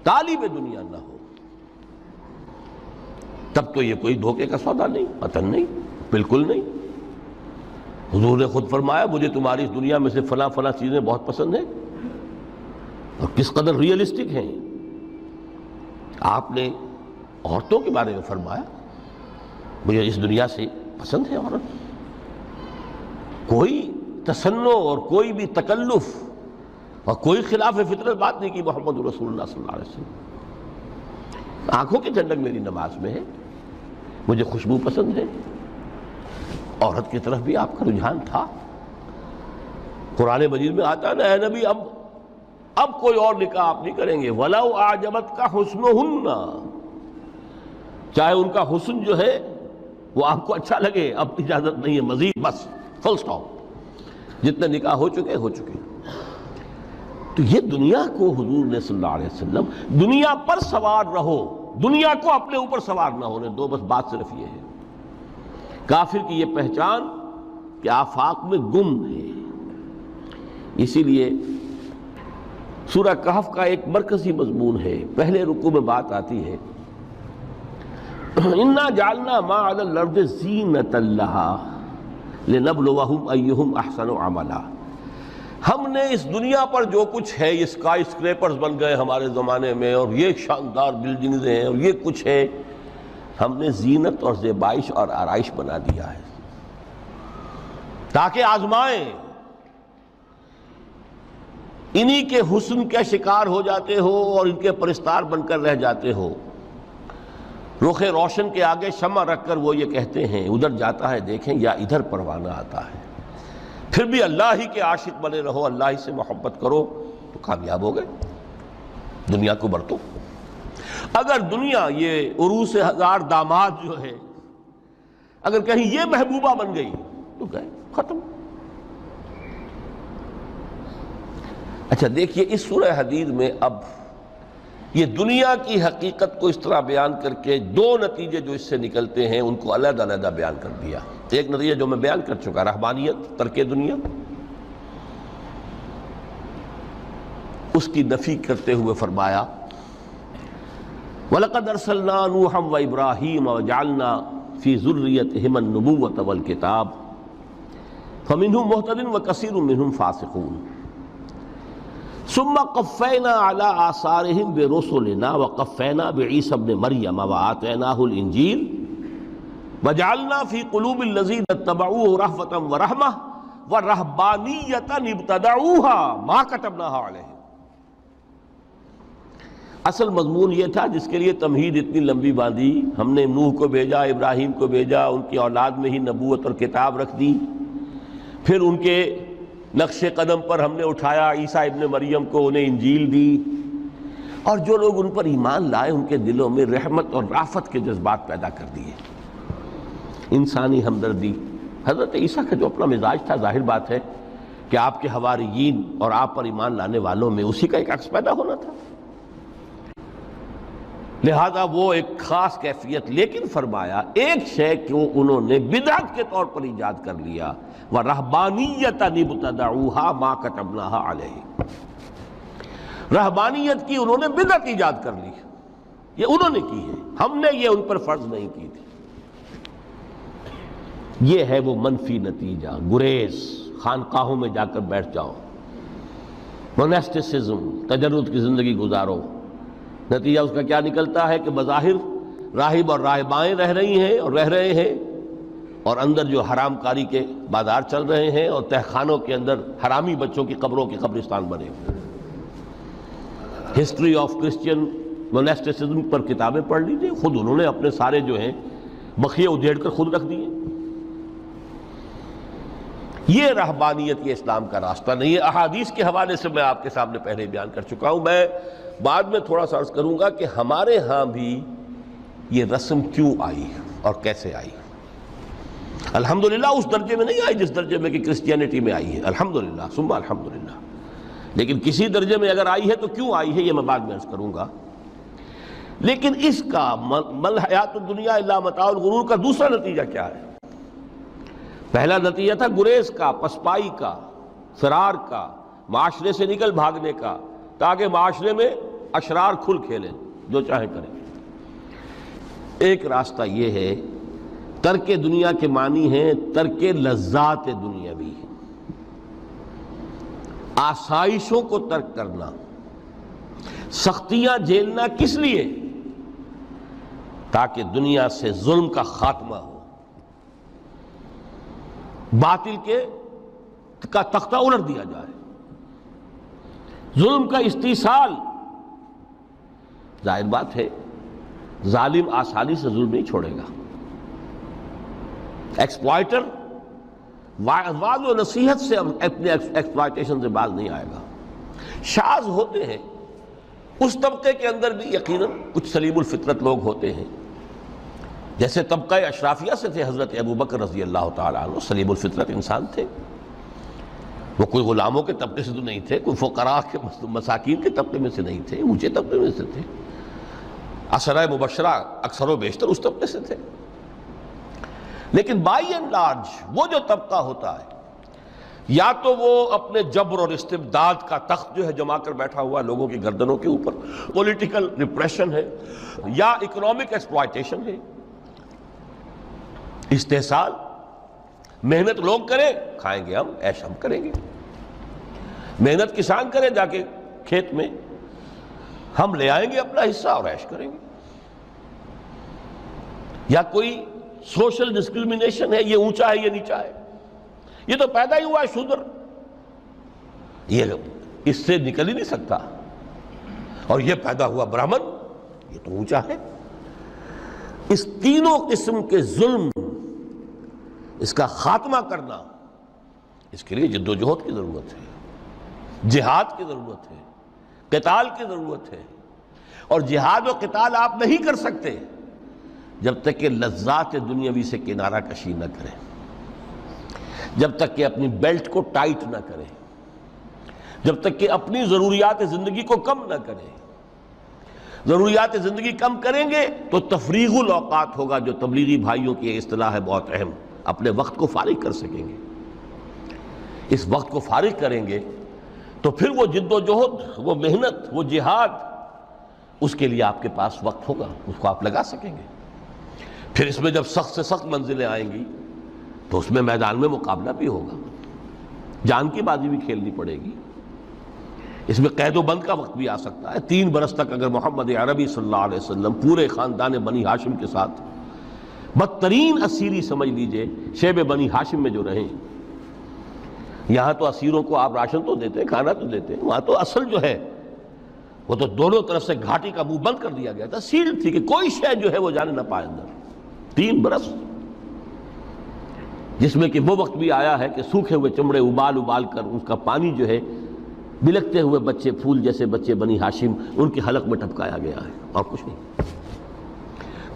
طالب دنیا نہ ہو، تب تو یہ کوئی دھوکے کا سودا نہیں، وطن نہیں، بالکل نہیں۔ حضور نے خود فرمایا مجھے تمہاری اس دنیا میں سے فلاں فلاں چیزیں بہت پسند ہیں، اور کس قدر ریئلسٹک ہیں۔ آپ نے عورتوں کے بارے میں فرمایا مجھے اس دنیا سے پسند ہے عورت۔ کوئی تصنع اور کوئی بھی تکلف اور کوئی خلاف فطرت بات نہیں کی محمد رسول اللہ صلی اللہ علیہ وسلم۔ آنکھوں کی ٹھنڈک میری نماز میں ہے، مجھے خوشبو پسند ہے۔ عورت کی طرف بھی آپ کا رجحان تھا۔ قرآن مجید میں آتا ہے نا، اے نبی اب کوئی اور نکاح آپ نہیں کریں گے۔ وَلَوْ أَعْجَبَتْكَ حُسْنُهُنَّ، چاہے ان کا حسن جو ہے وہ آپ کو اچھا لگے، اب اجازت نہیں ہے مزید، بس فل سٹاپ، جتنے نکاح ہو چکے۔ تو یہ دنیا کو حضور نے صلی اللہ علیہ وسلم دنیا پر سوار رہو، دنیا کو اپنے اوپر سوار نہ ہونے دو، بس بات صرف یہ ہے۔ کافر کی یہ پہچان کہ آفاق میں گم ہے۔ اسی لیے سورہ کہف کا ایک مرکزی مضمون ہے، پہلے رکوع میں بات آتی ہے اِنَّا جَعَلْنَا مَا عَلَى الْأَرْضِ زِینَةً لَهَا لِنَبْلُوَهُمْ أَيُّهُمْ أَحْسَنُ عَمَلًا۔ ہم نے اس دنیا پر جو کچھ ہے، یہ اسکائی اسکریپرز بن گئے ہمارے زمانے میں، اور یہ شاندار بلڈنگز ہیں، اور یہ کچھ ہے، ہم نے زینت اور زیبائش اور آرائش بنا دیا ہے تاکہ آزمائیں۔ انہی کے حسن کے شکار ہو جاتے ہو اور ان کے پرستار بن کر رہ جاتے ہو۔ رخ روشن کے آگے شمع رکھ کر وہ یہ کہتے ہیں ادھر جاتا ہے دیکھیں یا ادھر پروانہ آتا ہے، پھر بھی اللہ ہی کے عاشق بنے رہو، اللہ ہی سے محبت کرو تو کامیاب ہو گئے۔ دنیا کو برتو. اگر دنیا یہ عروس ہزار داماد جو ہے اگر کہیں یہ محبوبہ بن گئی تو گئے ختم. اچھا دیکھیے اس سورہ حدید میں اب یہ دنیا کی حقیقت کو اس طرح بیان کر کے دو نتیجے جو اس سے نکلتے ہیں ان کو علیحدہ علیحدہ بیان کر دیا. ایک نتیجہ جو میں بیان کر چکا رہبانیت ترک دنیا، اس کی نفی کرتے ہوئے فرمایا وَلَقَدْ أَرْسَلْنَا نُوحًا وَإِبْرَاهِيمَ وَجَعَلْنَا فِي ذُرِّيَّتِهِمَا النُّبُوَّةَ وَالْكِتَابَ فَمِنْهُمْ مُهْتَدٍ وَكَثِيرٌ مِّنْهُمْ فَاسِقُونَ ثُمَّ قَفَّيْنَا عَلَىٰ آثَارِهِمْ بِرُسُلِنَا وَقَفَّيْنَا بِعِيسَى ابْنِ مَرْيَمَ وَآتَيْنَاهُ الْإِنْجِيلَ وَجَعَلْنَا فِي قُلُوبِ الَّذِينَ اتَّبَعُوهُ رَأْفَةً وَرَحْمَةً وَرَهْبَانِيَّةً ابْتَدَعُوهَا مَا كَتَبْنَاهَا عَلَيْهِمْ. اصل مضمون یہ تھا جس کے لیے تمہید اتنی لمبی باندھی. ہم نے نوح کو بھیجا، ابراہیم کو بھیجا، ان کی اولاد میں ہی نبوت اور کتاب رکھ دی. پھر ان کے نقش قدم پر ہم نے اٹھایا عیسیٰ ابن مریم کو، انہیں انجیل دی، اور جو لوگ ان پر ایمان لائے ان کے دلوں میں رحمت اور رافت کے جذبات پیدا کر دیے، انسانی ہمدردی. حضرت عیسیٰ کا جو اپنا مزاج تھا ظاہر بات ہے کہ آپ کے حواریین اور آپ پر ایمان لانے والوں میں اسی کا ایک عکس پیدا ہونا تھا، لہذا وہ ایک خاص کیفیت. لیکن فرمایا ایک شے کو انہوں نے بدعت کے طور پر ایجاد کر لیا، وَرَهْبَانِيَّةً ابْتَدَعُوهَا مَا كَتَبْنَاهَا عَلَيْهِمْ. رہبانیت کی انہوں نے بدعت ایجاد کر لی، یہ انہوں نے کی ہے، ہم نے یہ ان پر فرض نہیں کی تھی. یہ ہے وہ منفی نتیجہ. گریز، خانقاہوں میں جا کر بیٹھ جاؤ، موناسٹسزم، تجرد کی زندگی گزارو. نتیجہ اس کا کیا نکلتا ہے کہ بظاہر راہب اور راہبائیں رہ رہی ہیں اور رہ رہے ہیں، اور اندر جو حرام کاری کے بازار چل رہے ہیں، اور تہخانوں کے اندر حرامی بچوں کی قبروں کے قبرستان بنے ہوئے. ہسٹری آف کرسچین موناسٹسزم پر کتابیں پڑھ لیجیے، خود انہوں نے اپنے سارے جو ہیں بخیے ادھیڑ کر خود رکھ دیے. یہ رہبانیت یہ اسلام کا راستہ نہیں ہے. احادیث کے حوالے سے میں آپ کے سامنے پہلے بیان کر چکا ہوں. میں بعد میں تھوڑا سا عرض کروں گا کہ ہمارے ہاں بھی یہ رسم کیوں آئی اور کیسے آئی. الحمدللہ اس درجے میں نہیں آئی جس درجے میں کہ کرسچینٹی میں آئی ہے، الحمدللہ ثم الحمدللہ، لیکن کسی درجے میں اگر آئی ہے تو کیوں آئی ہے یہ میں بعد میں عرض کروں گا. لیکن اس کا مل حیات الدنیا الا متاع الغرور کا دوسرا نتیجہ کیا ہے؟ پہلا نتیجہ تھا گریز کا، پسپائی کا، فرار کا، معاشرے سے نکل بھاگنے کا، تاکہ معاشرے میں اشرار کھل کھیلیں، جو چاہیں کریں. ایک راستہ یہ ہے، ترک دنیا کے معنی ہیں ترک لذات دنیاوی، آسائشوں کو ترک کرنا، سختیاں جھیلنا. کس لیے؟ تاکہ دنیا سے ظلم کا خاتمہ ہو، باطل کا تختہ الٹ دیا جائے، ظلم کا استیصال. ظاہر بات ہے ظالم آسانی سے ظلم نہیں چھوڑے گا. ایکسپلائٹر واضح و نصیحت سے اپنے ایکسپلائٹیشن سے باز نہیں آئے گا. شاذ ہوتے ہیں اس طبقے کے اندر بھی یقیناً کچھ سلیم الفطرت لوگ ہوتے ہیں، جیسے طبقہ اشرافیہ سے تھے حضرت ابوبکر رضی اللہ تعالیٰ عنہ، سلیم الفطرت انسان تھے. وہ کوئی غلاموں کے طبقے سے تو نہیں تھے، کوئی فقراء کے مساکین کے طبقے میں سے نہیں تھے، اونچے طبقے میں سے تھے. عشرہ مبشرہ اکثر و بیشتر اس طبقے سے تھے. لیکن بائی اینڈ لارج وہ جو طبقہ ہوتا ہے، یا تو وہ اپنے جبر اور استبداد کا تخت جو ہے جما کر بیٹھا ہوا لوگوں کی گردنوں کے اوپر، پولیٹیکل ریپریشن ہے، یا اکنامک ایکسپلائٹیشن ہے، استحصال. محنت لوگ کریں، کھائیں گے ہم، عیش ہم کریں گے. محنت کسان کریں جا کے کھیت میں، ہم لے آئیں گے اپنا حصہ اور عیش کریں گے. یا کوئی سوشل ڈسکریمنیشن ہے، یہ اونچا ہے یہ نیچا ہے، یہ تو پیدا ہی ہوا ہے شودر، یہ اس سے نکل ہی نہیں سکتا، اور یہ پیدا ہوا برہمن، یہ تو اونچا ہے. اس تینوں قسم کے ظلم، اس کا خاتمہ کرنا، اس کے لیے جد و جہد کی ضرورت ہے، جہاد کی ضرورت ہے، قتال کی ضرورت ہے. اور جہاد و قتال آپ نہیں کر سکتے جب تک کہ لذات دنیاوی سے کنارہ کشی نہ کریں، جب تک کہ اپنی بیلٹ کو ٹائٹ نہ کریں، جب تک کہ اپنی ضروریات زندگی کو کم نہ کریں۔ ضروریات زندگی کم کریں گے تو تفریغ الاوقات ہوگا، جو تبلیغی بھائیوں کی اصطلاح ہے بہت اہم، اپنے وقت کو فارغ کر سکیں گے۔ اس وقت کو فارغ کریں گے تو پھر وہ جد و جہد، وہ محنت، وہ جہاد، اس کے لیے آپ کے پاس وقت ہوگا، اس کو آپ لگا سکیں گے۔ پھر اس میں جب سخت سے سخت منزلیں آئیں گی تو اس میں میدان میں مقابلہ بھی ہوگا، جان کی بازی بھی کھیلنی پڑے گی۔ اس میں قید و بند کا وقت بھی آ سکتا ہے۔ 3 برس تک اگر محمد عربی صلی اللہ علیہ وسلم پورے خاندان بنی ہاشم کے ساتھ بدترین اسیری سمجھ لیجئے شیب بنی ہاشم میں جو رہیں، یہاں تو اسیروں کو آپ راشن تو دیتے ہیں، کھانا تو دیتے ہیں، وہاں تو اصل جو ہے وہ تو دونوں طرف سے گھاٹی کا منہ بند کر دیا گیا تھا، سیل تھی کہ کوئی شے جو ہے وہ جانے نہ پائے اندر۔ 3 برس، جس میں کہ وہ وقت بھی آیا ہے کہ سوکھے ہوئے چمڑے ابال ابال کر اس کا پانی جو ہے بلکتے ہوئے بچے، پھول جیسے بچے بنی ہاشم، ان کے حلق میں ٹپکایا گیا ہے، اور کچھ نہیں۔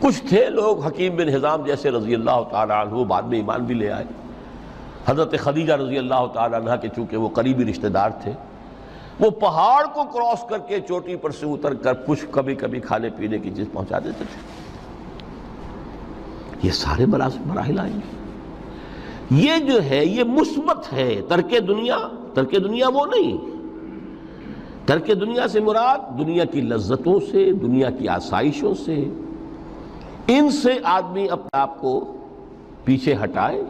کچھ تھے لوگ، حکیم بن حزام جیسے رضی اللہ تعالیٰ عنہ، بعد میں ایمان بھی لے آئے۔ حضرت خدیجہ رضی اللہ تعالیٰ عنہ کے چونکہ وہ قریبی رشتہ دار تھے، وہ پہاڑ کو کراس کر کے چوٹی پر سے اتر کر کچھ کبھی کبھی کھانے پینے کی چیز پہنچا دیتے تھے۔ یہ سارے مراحل آئیں گے۔ یہ جو ہے یہ مثبت ہے۔ ترک دنیا وہ نہیں۔ ترک دنیا سے مراد دنیا کی لذتوں سے، دنیا کی آسائشوں سے، ان سے آدمی اپنے آپ کو پیچھے ہٹائے،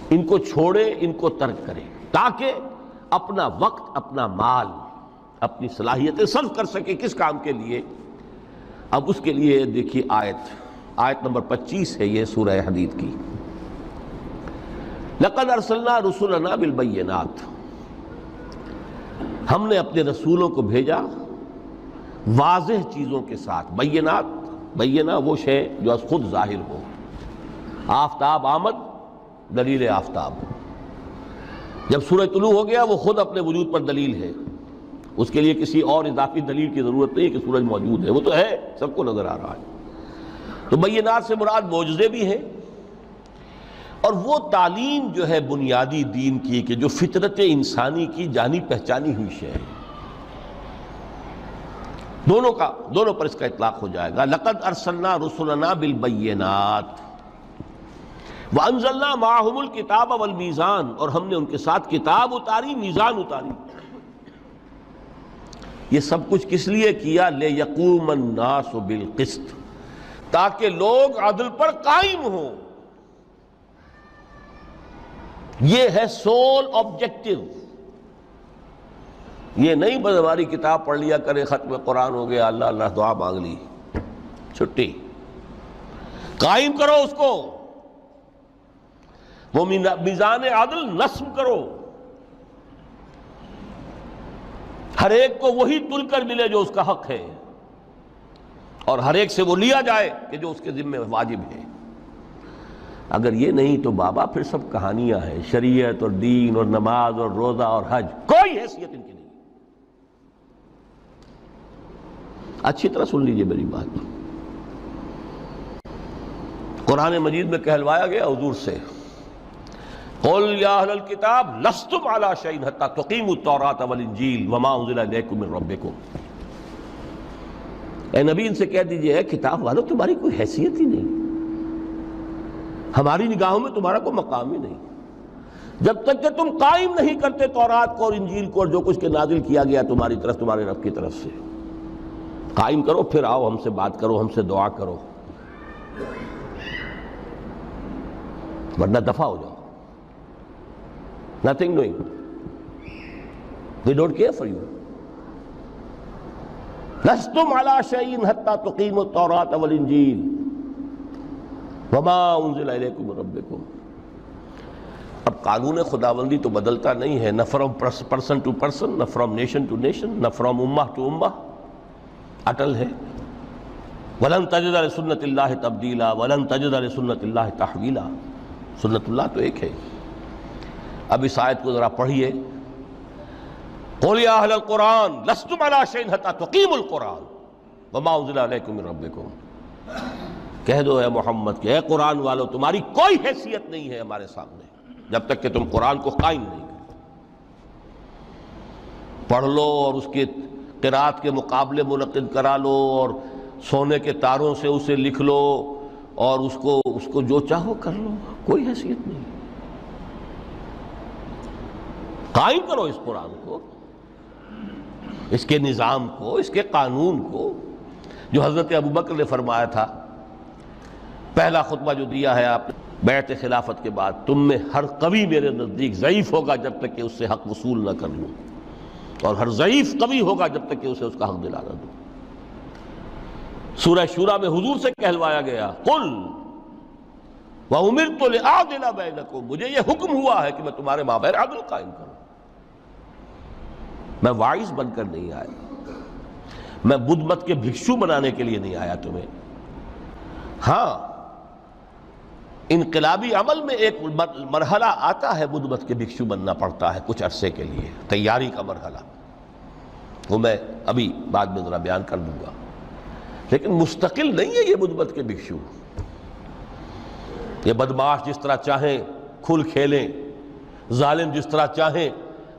ان کو چھوڑے، ان کو ترک کرے، تاکہ اپنا وقت، اپنا مال، اپنی صلاحیتیں صرف کر سکے۔ کس کام کے لیے؟ اب اس کے لیے دیکھیے آیت نمبر 25 ہے یہ سورہ حدید کی۔ لَقَدْ أَرْسَلْنَا رُسُلَنَا بِالْبَيِّنَاتِ، ہم نے اپنے رسولوں کو بھیجا واضح چیزوں کے ساتھ۔ بینہ وہ شے جو از خود ظاہر ہو۔ آفتاب آمد، دلیل آفتاب۔ جب سورج طلوع ہو گیا وہ خود اپنے وجود پر دلیل ہے، اس کے لیے کسی اور اضافی دلیل کی ضرورت نہیں کہ سورج موجود ہے، وہ تو ہے، سب کو نظر آ رہا ہے۔ تو بینات سے مراد معجزے بھی ہیں، اور وہ تعلیم جو ہے بنیادی دین کی کہ جو فطرت انسانی کی جانی پہچانی ہوئی شے ہے، دونوں پر اس کا اطلاق ہو جائے گا۔ لقد ارسلنا رسلنا بالبینات وانزلنا معهم الکتاب والمیزان، اور ہم نے ان کے ساتھ کتاب اتاری، میزان اتاری۔ یہ سب کچھ کس لیے کیا؟ لیقوم الناس بالقسط، تاکہ لوگ عدل پر قائم ہوں۔ یہ ہے سول آبجیکٹو۔ یہ نہیں بس ہماری کتاب پڑھ لیا کرے، ختم قرآن ہو گیا، اللہ اللہ دعا مانگ لی، چھٹی۔ قائم کرو اس کو، وہ میزان عدل نصب کرو، ہر ایک کو وہی تل کر ملے جو اس کا حق ہے، اور ہر ایک سے وہ لیا جائے کہ جو اس کے ذمہ واجب ہے۔ اگر یہ نہیں تو بابا پھر سب کہانیاں ہیں، شریعت اور دین اور نماز اور روزہ اور حج، کوئی حیثیت ان کی نہیں۔ اچھی طرح سن لیجئے میری بات۔ قرآن مجید میں کہلوایا گیا حضور سے، قل یا اہل الکتاب لستم علی شیء حتی تقیموا التوراۃ والانجیل وما انزل الیکم من ربکم۔ اے نبی ان سے کہہ دیجئے، کتاب والوں تمہاری کوئی حیثیت ہی نہیں، ہماری نگاہوں میں تمہارا کوئی مقام ہی نہیں، جب تک کہ تم قائم نہیں کرتے تورات کو اور انجیل کو اور جو کچھ کے نازل کیا گیا تمہاری طرف، تمہارے رب کی طرف سے۔ قائم کرو، پھر آؤ ہم سے بات کرو، ہم سے دعا کرو، ورنہ دفع ہو جاؤ۔ Nothing doing. They don't care for you. لستم علی شیء حتی تقیموا التوراۃ والانجیل وما انزل الیکم من ربکم۔ اب قانون خداوندی تو بدلتا نہیں ہے، نہ فرام پرسن ٹو پرسن، نہ فرام نیشن ٹو نیشن، نہ فرام امہ ٹو امہ، اٹل ہے۔ وَلَن تَجِدَ لِسُنَّتِ اللَّهِ تَبْدِيلًا وَلَن تَجِدَ لِسُنَّتِ اللَّهِ تَحْوِيلًا۔ سنت اللہ تو ایک ہے۔ اب اس آیت کو ذرا پڑھیے، قُلْ يَا أَهْلَ الْقُرْآنِ لَسْتُمْ عَلَىٰ شَيْءٍ حَتَّىٰ تُقِيمُوا الْقُرْآنَ۔ وما انزل الیکم من ربکم، کہہ دو اے محمد کہ اے قرآن والو تمہاری کوئی حیثیت نہیں ہے ہمارے سامنے جب تک کہ تم قرآن کو قائم نہیں کرو۔ پڑھ لو اور اس کے قرات کے مقابلے منعقد کرا لو اور سونے کے تاروں سے اسے لکھ لو اور اس کو جو چاہو کر لو، کوئی حیثیت نہیں۔ قائم کرو اس قرآن کو، اس کے نظام کو، اس کے قانون کو، جو حضرت ابوبکر نے فرمایا تھا پہلا خطبہ جو دیا ہے آپ نے بیعت خلافت کے بعد، تم میں ہر قوی میرے نزدیک ضعیف ہوگا جب تک کہ اس سے حق وصول نہ کر لوں، اور ہر ضعیف قوی ہوگا جب تک کہ اسے اس کا حق دلا نہ دوں۔ سورہ شورى میں حضور سے کہلوایا گیا قل وَأُمِرْتُ لِأَعْدِلَ بَيْنَكُمْ، مجھے یہ حکم ہوا ہے کہ میں تمہارے مابین عدل قائم کروں۔ میں واعظ بن کر نہیں آیا، میں بدھ مت کے بھکشو بنانے کے لیے نہیں آیا تمہیں۔ ہاں انقلابی عمل میں ایک مرحلہ آتا ہے، بدھ مت کے بھکشو بننا پڑتا ہے کچھ عرصے کے لیے، تیاری کا مرحلہ، وہ میں ابھی بعد میں ذرا بیان کر دوں گا، لیکن مستقل نہیں ہے یہ بدھ مت کے بھکشو۔ یہ بدمعاش جس طرح چاہیں کھل کھیلیں، ظالم جس طرح چاہیں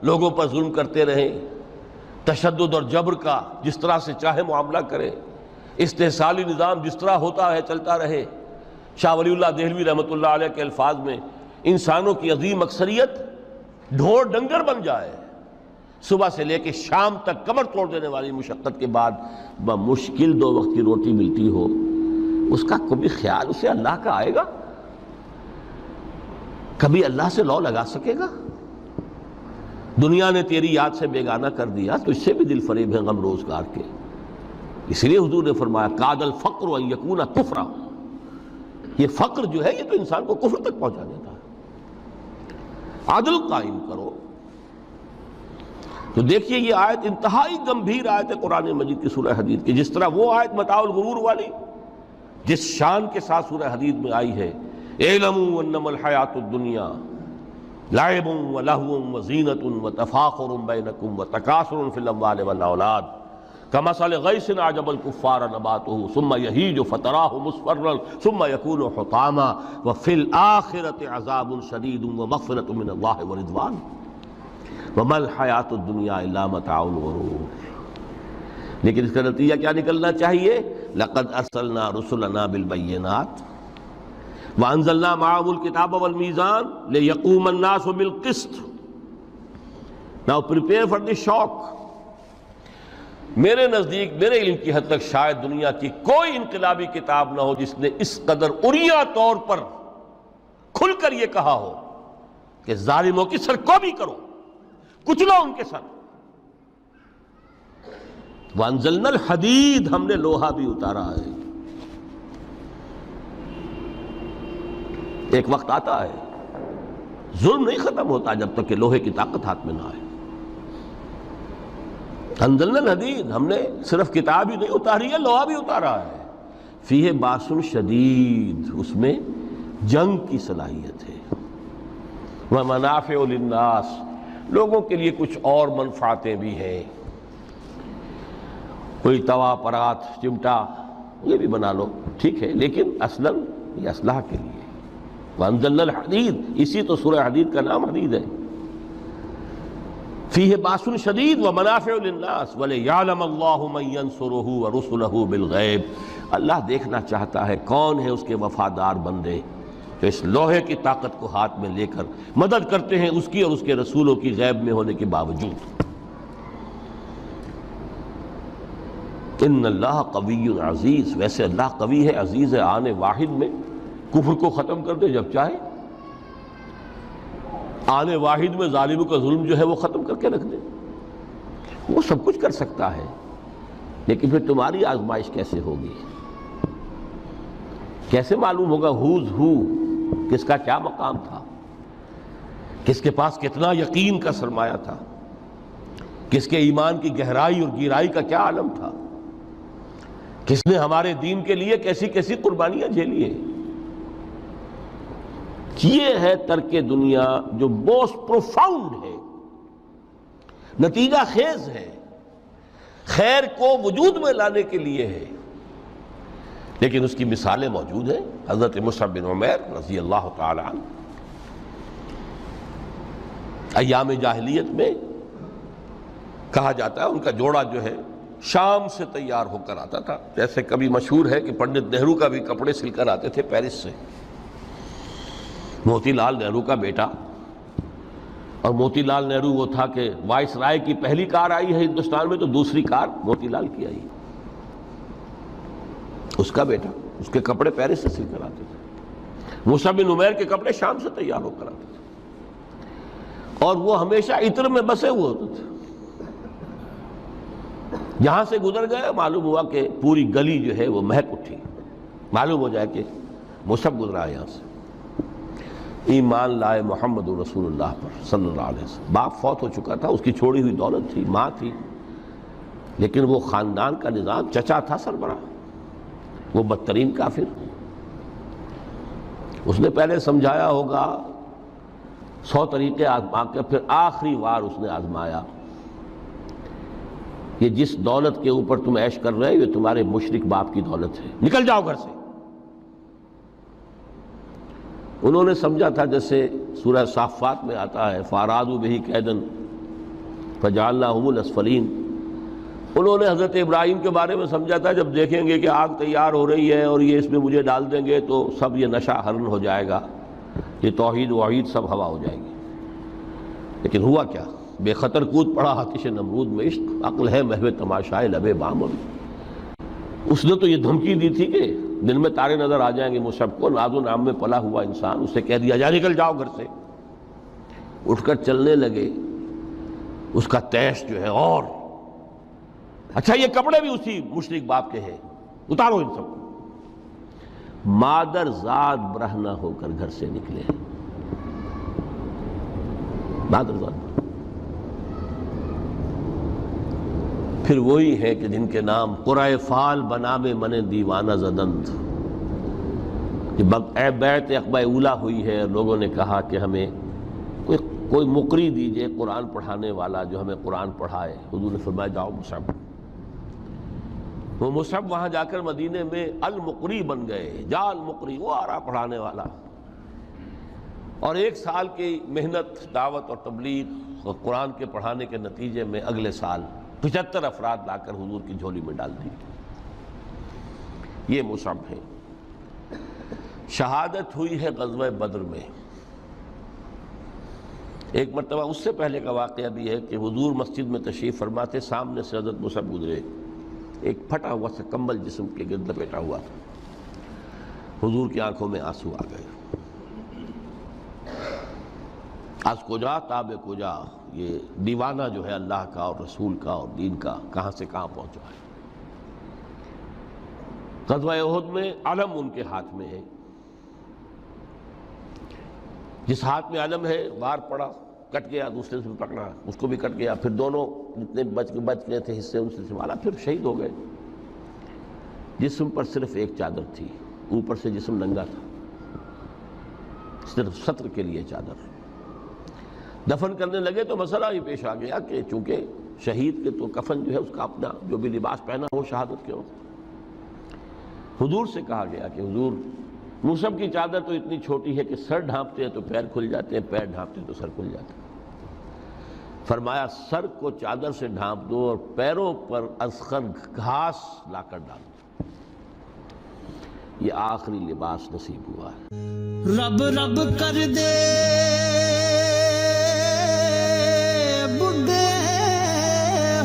لوگوں پر ظلم کرتے رہیں، تشدد اور جبر کا جس طرح سے چاہے معاملہ کریں، استحصالی نظام جس طرح ہوتا ہے چلتا رہے۔ شاہ ولی اللہ دہلوی رحمۃ اللہ علیہ کے الفاظ میں انسانوں کی عظیم اکثریت ڈھور ڈنگر بن جائے، صبح سے لے کے شام تک کمر توڑ دینے والی مشقت کے بعد بمشکل 2 وقت کی روٹی ملتی ہو، اس کا کبھی خیال اسے اللہ کا آئے گا؟ کبھی اللہ سے لو لگا سکے گا؟ دنیا نے تیری یاد سے بیگانہ کر دیا تو اس سے بھی دل فریب ہے غم روزگار کے۔ اس لیے حضور نے فرمایا کاد الفقر ان یکون کفرا، یہ فقر جو ہے یہ تو انسان کو کفر تک پہنچا دیتا ہے۔ عدل قائم کرو۔ تو دیکھیے یہ آیت انتہائی گمبھیر آیت ہے قرآن مجید کی سورہ حدید کی، جس طرح وہ آیت متاع الغرور والی جس شان کے ساتھ سورہ حدید میں آئی ہے، اعلموا انما الحیات الدنیا لعب ولہو وزینۃ وتفاخر بینکم وتکاثر فی الاموال والاولاد کمثل غیث اعجب الکفار نباتہ ثم یہیج فتراہ مصفرا ثم یکون حطاما وفی الآخرۃ عذاب شدید ومغفرۃ من اللہ ورضوان وما الحیات الدنیا الا متاع الغرور۔ لیکن اس کا نتیجہ کیا نکلنا چاہیے؟ لقد ارسلنا رسلنا بالبینات وانزلنا معهم الکتاب والمیزان لیقوم الناس بالقسط۔ Now prepare for the shock۔ میرے نزدیک، میرے علم کی حد تک شاید دنیا کی کوئی انقلابی کتاب نہ ہو جس نے اس قدر عریاں طور پر کھل کر یہ کہا ہو کہ ظالموں کی سرکوبی کرو، کچلو ان کے سر۔ وانزلنا الحدید، ہم نے لوہا بھی اتارا ہے۔ ایک وقت آتا ہے ظلم نہیں ختم ہوتا جب تک کہ لوہے کی طاقت ہاتھ میں نہ آئے۔ انزلنا الحدید، ہم نے صرف کتاب ہی نہیں اتاری ہے، لوہا بھی اتارا ہے۔ فیہ باس شدید، اس میں جنگ کی صلاحیت ہے۔ ومنافع للناس، لوگوں کے لیے کچھ اور منفعتیں بھی ہیں، کوئی توا پرات چمٹا یہ بھی بنا لو، ٹھیک ہے، لیکن اصلاً یہ اسلحہ کے لیے۔ وانزلنا الحدید، اسی تو سورہ حدید کا نام حدید ہے۔ فیہ باس شدید ومنافع للناس ولیعلم اللہ من ینصرہ ورسلہ بالغیب، اللہ دیکھنا چاہتا ہے کون ہے اس کے وفادار بندے جو اس لوہے کی طاقت کو ہاتھ میں لے کر مدد کرتے ہیں اس کی اور اس کے رسولوں کی غیب میں ہونے کے باوجود۔ ان اللہ قوی عزیز، ویسے اللہ قوی ہے، عزیز ہے، آن واحد میں کفر کو ختم کر دے جب چاہے، آنے واحد میں ظالموں کا ظلم جو ہے وہ ختم کر کے رکھ دے، وہ سب کچھ کر سکتا ہے۔ لیکن پھر تمہاری آزمائش کیسے ہوگی؟ کیسے معلوم ہوگا ہوز ہو، کس کا کیا مقام تھا، کس کے پاس کتنا یقین کا سرمایہ تھا، کس کے ایمان کی گہرائی اور گہرائی کا کیا عالم تھا، کس نے ہمارے دین کے لیے کیسی کیسی قربانیاں جھیلی ہیں۔ یہ ہے ترک دنیا جو موسٹ پروفاؤنڈ ہے، نتیجہ خیز ہے۔ خیر کو وجود میں لانے کے لیے ہے، لیکن اس کی مثالیں موجود ہیں۔ حضرت مصعب بن عمیر رضی اللہ تعالی عنہ ایام جاہلیت میں کہا جاتا ہے ان کا جوڑا جو ہے شام سے تیار ہو کر آتا تھا، جیسے کبھی مشہور ہے کہ پنڈت نہرو کا بھی کپڑے سل کر آتے تھے پیرس سے۔ موتی لال نہرو کا بیٹا، اور موتی لال نہرو وہ تھا کہ وائس رائے کی پہلی کار آئی ہے ہندوستان میں تو دوسری کار موتی لال کی آئی، اس کا بیٹا، اس کے کپڑے پیرس سے سل کر آتے تھے۔ مصعب بن عمیر کے کپڑے شام سے تیار ہو کر آتے تھے، اور وہ ہمیشہ عطر میں بسے ہوئے ہوتے تھے۔ یہاں سے گزر گئے، معلوم ہوا کہ پوری گلی جو ہے وہ مہک اٹھی، معلوم ہو جائے کہ مصعب گزرا ہے یہاں سے۔ ایمان لائے محمد رسول اللہ پر صلی اللہ علیہ وسلم۔ باپ فوت ہو چکا تھا، اس کی چھوڑی ہوئی دولت تھی، ماں تھی، لیکن وہ خاندان کا نظام، چچا تھا سربراہ، وہ بدترین کافر۔ اس نے پہلے سمجھایا ہوگا 100 طریقے آزما کے، پھر آخری بار اس نے آزمایا کہ جس دولت کے اوپر تم عیش کر رہے ہو یہ تمہارے مشرک باپ کی دولت ہے، نکل جاؤ گھر سے۔ انہوں نے سمجھا تھا جیسے سورہ صافات میں آتا ہے فَأَرَادُوا بِهِ كَيْدًا فَجَعَلْنَاهُمُ الْأَسْفَلِينَ۔ انہوں نے حضرت ابراہیم کے بارے میں سمجھا تھا جب دیکھیں گے کہ آگ تیار ہو رہی ہے اور یہ اس میں مجھے ڈال دیں گے تو سب یہ نشہ حرن ہو جائے گا، یہ توحید وحید سب ہوا ہو جائے گی۔ لیکن ہوا کیا؟ بے خطر کود پڑا آتش نمرود میں عشق، عقل ہے محو تماشائے لبے بام۔ اس نے تو یہ دھمکی دی تھی کہ دن میں تارے نظر آ جائیں گے مصعب کو، ناز و نام میں پلا ہوا انسان، اسے کہہ دیا جا نکل جاؤ گھر سے۔ اٹھ کر چلنے لگے، اس کا تیش جو ہے اور اچھا یہ کپڑے بھی اسی مشرک باپ کے ہیں، اتارو ان سب کو۔ مادر ذات برہنہ ہو کر گھر سے نکلے، مادر ذات۔ پھر وہی ہے کہ جن کے نام قرائے فال بنام من دیوانہ زدند، بیعت عقبہ اولیٰ ہوئی ہے، لوگوں نے کہا کہ ہمیں کوئی مقری دیجئے قرآن پڑھانے والا جو ہمیں قرآن پڑھائے۔ حضور نے فرمایا جاؤ مصعب۔ وہ مصعب وہاں جا کر مدینے میں المقری بن گئے، جا المقری، وہ آ رہا پڑھانے والا۔ اور 1 سال کی محنت، دعوت اور تبلیغ اور قرآن کے پڑھانے کے نتیجے میں اگلے سال 75 افراد لا کر حضور کی جھولی میں ڈال دی۔ یہ مصعب ہے۔ شہادت ہوئی ہے غزوہ بدر میں۔ ایک مرتبہ اس سے پہلے کا واقعہ بھی ہے کہ حضور مسجد میں تشریف فرماتے، سامنے سے حضرت مصعب گزرے، ایک پھٹا ہوا سا کمبل جسم کے گرد لپیٹا ہوا تھا۔ حضور کی آنکھوں میں آنسو آ گئے۔ از کجا تاب کجا، یہ دیوانہ جو ہے اللہ کا اور رسول کا اور دین کا کہاں سے کہاں پہنچا ہے۔ غزوہ احد میں علم ان کے ہاتھ میں ہے، جس ہاتھ میں علم ہے وار پڑا، کٹ گیا، دوسرے سے بھی پکڑا، اس کو بھی کٹ گیا، پھر دونوں جتنے بچ گئے تھے حصے ان سے سنبھالا، پھر شہید ہو گئے۔ جسم پر صرف ایک چادر تھی، اوپر سے جسم ننگا تھا، صرف ستر کے لیے چادر۔ دفن کرنے لگے تو مسئلہ ہی پیش آ گیا کہ چونکہ شہید کے تو کفن جو ہے اس کا اپنا جو بھی لباس پہنا ہو شہادت کے وقت۔ حضور سے کہا گیا کہ حضور مصعب کی چادر تو اتنی چھوٹی ہے کہ سر ڈھانپتے ہیں تو پیر کھل جاتے ہیں، پیر ڈھانپتے ہیں تو سر کھل جاتے ہیں۔ فرمایا سر کو چادر سے ڈھانپ دو اور پیروں پر اذخر گھاس لا کر ڈال دو، یہ آخری لباس نصیب ہوا ہے۔ رب رب کر دے بڈھے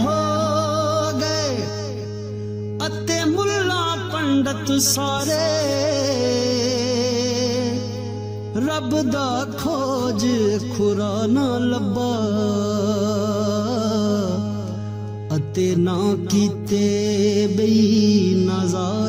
ہو گئے اتے ملا پنڈت سارے، رب دا کھوج کھرا نہ لبا اتے نہ کیتے بئی نظارے۔